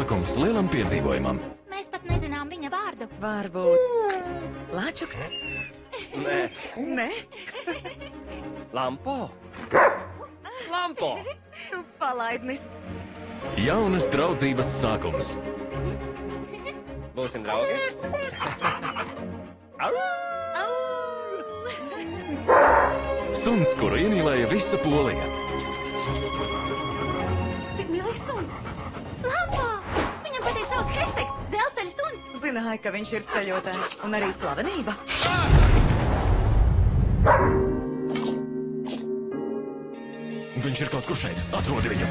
sākums lielam piedzīvojumam. Mēs pat nezinām viņa vārdu. Varbūt Lāčuks? Nē. Nē? Lampo. Lampo. Tu palaidnis. Jaunas draudzības sākums. Būsim draugi? Suns, kuru iemīlēja visa Polija. Cik mīlīgs suns? Lampo! Viņam pat ir savs hashtags – dzelzceļa suns. Zināju, ka viņš ir ceļotājs un arī slavenība. Viņš ir kaut kur šeit. Atrodi viņu.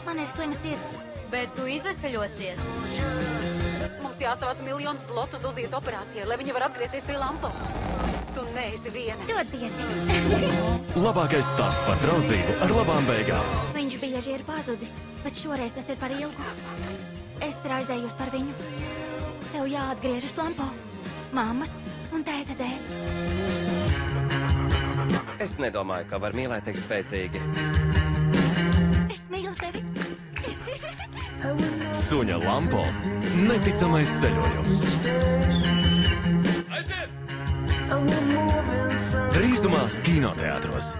Man ir slima sirds. Bet tu izveseļosies. Mums jāsavāc miljonus slotus Uzijas operācijai, lai viņa var atgriezties pie Lampo. Tu neesi viena. Dod 5. Labākais stāsts par draudzību ar labām beigām. Viņš bieži ir pazudis, bet šoreiz tas ir par ilgu. Es raizējos par viņu. Tev jāatgriežas Lampo. Mammas un tēta dēļ. Es nedomāju, ka var mīlēt tik spēcīgi. Es mīlu tevi. Suņa Lampo. Neticamais ceļojums. Drīzumā kinoteātros.